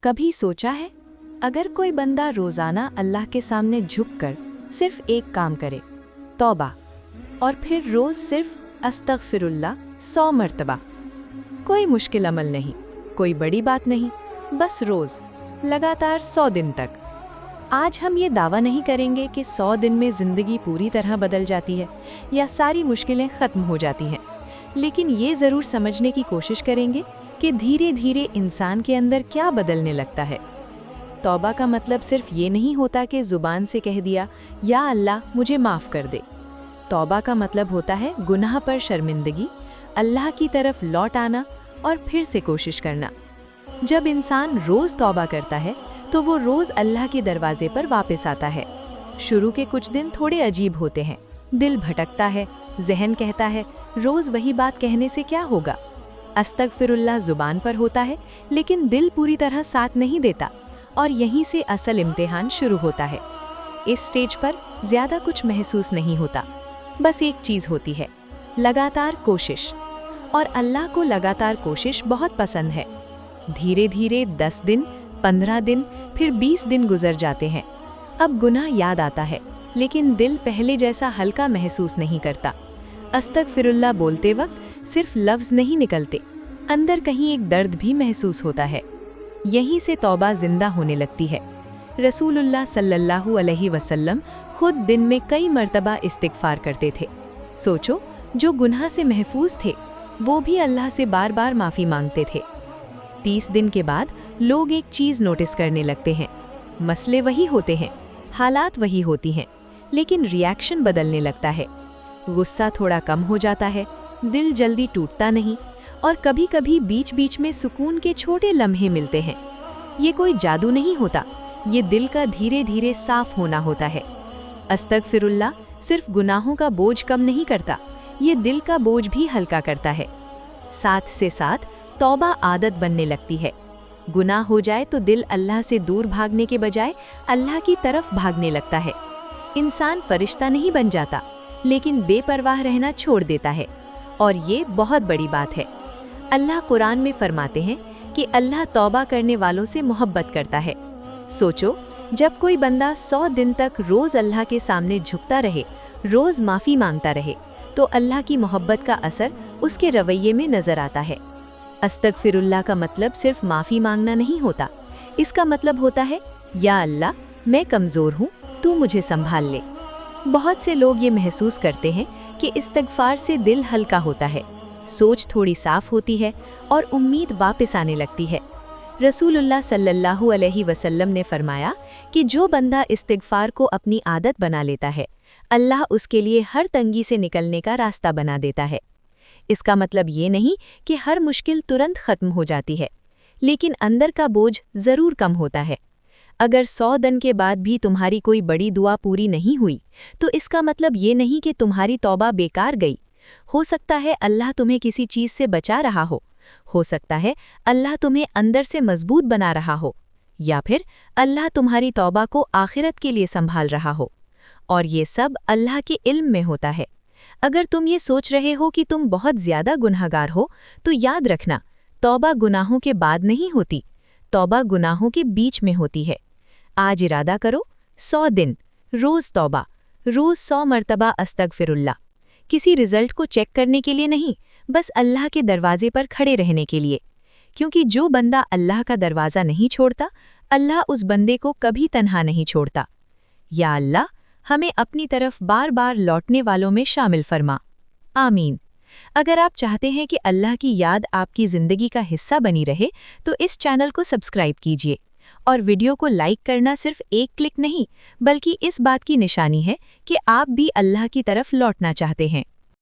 कभी सोचा है अगर कोई बंदा रोजाना अल्लाह के सामने झुककर सिर्फ एक काम करे, तौबा, और फिर रोज सिर्फ अस्तगफिरुल्लाह 100 मर्तबा। कोई मुश्किल अमल नहीं, कोई बड़ी बात नहीं, बस रोज लगातार 100 दिन तक। आज हम ये दावा नहीं करेंगे कि 100 दिन में जिंदगी पूरी तरह बदल जाती है या सारी मुश्किलें खत्म हो जाती हैं, लेकिन ये जरूर समझने की कोशिश करेंगे कि धीरे धीरे इंसान के अंदर क्या बदलने लगता है। तौबा का मतलब सिर्फ ये नहीं होता कि जुबान से कह दिया या अल्लाह मुझे माफ़ कर दे। तौबा का मतलब होता है गुनाह पर शर्मिंदगी, अल्लाह की तरफ लौट आना और फिर से कोशिश करना। जब इंसान रोज़ तौबा करता है तो वो रोज़ अल्लाह के दरवाजे पर वापस आता है। शुरू के कुछ दिन थोड़े अजीब होते हैं, दिल भटकता है, जहन कहता है रोज़ वही बात कहने से क्या होगा। अस्तगफिरुल्लाह जुबान पर होता है लेकिन दिल पूरी तरह साथ नहीं देता, और यहीं से असल इम्तिहान शुरू होता है। इस स्टेज पर ज़्यादा कुछ महसूस नहीं होता, बस एक चीज़ होती है, लगातार कोशिश। और अल्लाह को लगातार कोशिश बहुत पसंद है। धीरे धीरे 10 दिन, 15 दिन, फिर 20 दिन गुजर जाते हैं। अब गुनाह याद आता है लेकिन दिल पहले जैसा हल्का महसूस नहीं करता। अस्तगफिरुल्लाह बोलते वक्त सिर्फ लफ्ज़ नहीं निकलते, अंदर कहीं एक दर्द भी महसूस होता है। यहीं से तौबा जिंदा होने लगती है। रसूलुल्लाह सल्लल्लाहु अलैहि वसल्लम खुद दिन में कई मर्तबा इस्तिगफार करते थे। सोचो, जो गुनाह से महफूज थे वो भी अल्लाह से बार बार माफ़ी मांगते थे। 30 दिन के बाद लोग एक चीज़ नोटिस करने लगते हैं। मसले वही होते हैं, हालात वही होती हैं, लेकिन रिएक्शन बदलने लगता है। गुस्सा थोड़ा कम हो जाता है, दिल जल्दी टूटता नहीं, और कभी कभी बीच बीच में सुकून के छोटे लम्हे मिलते हैं। ये कोई जादू नहीं होता, ये दिल का धीरे धीरे साफ होना होता है। अस्तगफिरुल्लाह सिर्फ गुनाहों का बोझ कम नहीं करता, ये दिल का बोझ भी हल्का करता है। साथ से साथ तौबा आदत बनने लगती है। गुनाह हो जाए तो दिल अल्लाह से दूर भागने के बजाय अल्लाह की तरफ भागने लगता है। इंसान फरिश्ता नहीं बन जाता, लेकिन बेपरवाह रहना छोड़ देता है, और ये बहुत बड़ी बात है। अल्लाह कुरान में फरमाते हैं कि अल्लाह तौबा करने वालों से मोहब्बत करता है। सोचो, जब कोई बंदा 100 दिन तक रोज़ अल्लाह के सामने झुकता रहे, रोज़ माफ़ी मांगता रहे, तो अल्लाह की मोहब्बत का असर उसके रवैये में नज़र आता है। अस्तगफिरुल्लाह का मतलब सिर्फ माफ़ी मांगना नहीं होता, इसका मतलब होता है या अल्लाह मैं कमज़ोर हूँ, तू मुझे संभाल ले। बहुत से लोग ये महसूस करते हैं कि इस्तिगफार से दिल हल्का होता है, सोच थोड़ी साफ होती है और उम्मीद वापस आने लगती है। रसूलुल्लाह सल्लल्लाहु अलैहि वसल्लम ने फरमाया कि जो बंदा इस्तिगफार को अपनी आदत बना लेता है, अल्लाह उसके लिए हर तंगी से निकलने का रास्ता बना देता है। इसका मतलब ये नहीं कि हर मुश्किल तुरंत ख़त्म हो जाती है, लेकिन अंदर का बोझ ज़रूर कम होता है। अगर 100 दिन के बाद भी तुम्हारी कोई बड़ी दुआ पूरी नहीं हुई, तो इसका मतलब ये नहीं कि तुम्हारी तौबा बेकार गई। हो सकता है अल्लाह तुम्हें किसी चीज़ से बचा रहा हो सकता है अल्लाह तुम्हें अंदर से मजबूत बना रहा हो, या फिर अल्लाह तुम्हारी तौबा को आखिरत के लिए संभाल रहा हो, और ये सब अल्लाह के इल्म में होता है। अगर तुम ये सोच रहे हो कि तुम बहुत ज़्यादा गुनहगार हो, तो याद रखना, तौबा गुनाहों के बाद नहीं होती, तौबा गुनाहों के बीच में होती है। आज इरादा करो, 100 दिन, रोज़ तौबा, रोज़ 100 मर्तबा अस्तगफिरुल्लाह। किसी रिजल्ट को चेक करने के लिए नहीं, बस अल्लाह के दरवाजे पर खड़े रहने के लिए, क्योंकि जो बंदा अल्लाह का दरवाज़ा नहीं छोड़ता, अल्लाह उस बंदे को कभी तन्हा नहीं छोड़ता। या अल्लाह हमें अपनी तरफ बार बार लौटने वालों में शामिल फरमा। आमीन। अगर आप चाहते हैं कि अल्लाह की याद आपकी ज़िंदगी का हिस्सा बनी रहे, तो इस चैनल को सब्सक्राइब कीजिए, और वीडियो को लाइक करना सिर्फ एक क्लिक नहीं, बल्कि इस बात की निशानी है कि आप भी अल्लाह की तरफ लौटना चाहते हैं।